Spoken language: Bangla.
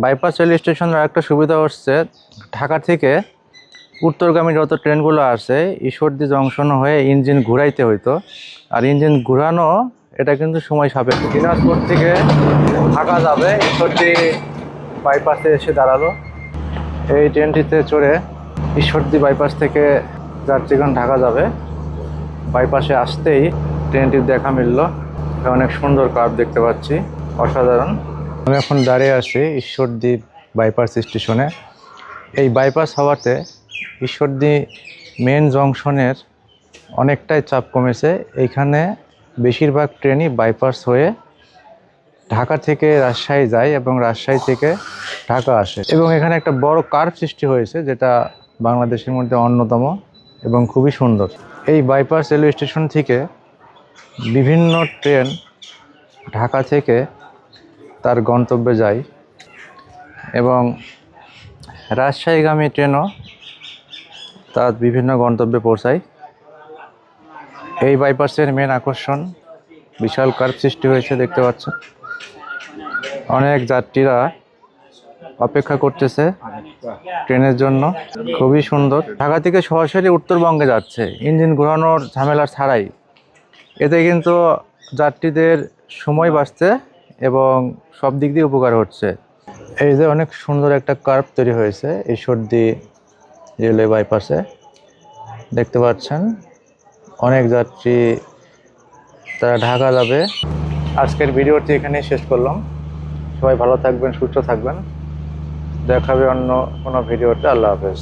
বাইপাস রেল স্টেশনের একটা সুবিধা হচ্ছে ঢাকা থেকে উত্তরগামী যত ট্রেনগুলো আসে ঈশ্বরদী জংশন হয়ে ইঞ্জিন ঘুরাইতে হইতো। আর ইঞ্জিন ঘুরানো এটা কিন্তু সময় সাপেক্ষ। দিনাজপুর থেকে ঢাকা যাবে ঈশ্বরদী বাইপাসে এসে দাঁড়ালো। এই ট্রেনটিতে চড়ে ঈশ্বরদী বাইপাস থেকে যাত্রীগণ ঢাকা যাবে। বাইপাসে আসতেই ট্রেনটির দেখা মিলল। অনেক সুন্দর কার্ভ দেখতে পাচ্ছি, অসাধারণ। আমি এখন দাঁড়িয়ে আছি ঈশ্বরদী বাইপাস স্টেশনে। এই বাইপাস হওয়াতে ঈশ্বরদী মেন জংশনের অনেকটাই চাপ কমেছে। এইখানে বেশিরভাগ ট্রেনই বাইপাস হয়ে ঢাকা থেকে রাজশাহী যায় এবং রাজশাহী থেকে ঢাকা আসে, এবং এখানে একটা বড় কার্ভ সৃষ্টি হয়েছে যেটা বাংলাদেশের মধ্যে অন্যতম এবং খুবই সুন্দর। এই বাইপাস রেলওয়ে স্টেশন থেকে বিভিন্ন ট্রেন ঢাকা থেকে তার গন্তব্যে যায় এবং রাজশাহীগামী ট্রেনও তার বিভিন্ন গন্তব্যে পৌঁছায়। এই বাইপাসের মেন আকর্ষণ বিশাল কার্ভ সৃষ্টি হয়েছে, দেখতে পাচ্ছেন। অনেক যাত্রীরা অপেক্ষা করতেছে ট্রেনের জন্য। খুবই সুন্দর। ঢাকা থেকে সরাসরি উত্তরবঙ্গে যাচ্ছে ইঞ্জিন ঘোরানোর ঝামেলা ছাড়াই। এতে কিন্তু যাত্রীদের সময় বাঁচছে এবং সব দিক দিয়ে উপকার হচ্ছে। এই যে অনেক সুন্দর একটা কার্ভ তৈরি হয়েছে ঈশ্বরদী রেলওয়ে বাইপাসে, দেখতে পাচ্ছেন। অনেক যাত্রী তারা ঢাকা যাবে। আজকের ভিডিওটি এখানেই শেষ করলাম। সবাই ভালো থাকবেন, সুস্থ থাকবেন। দেখা হবে অন্য কোনো ভিডিওতে। আল্লাহ হাফেজ।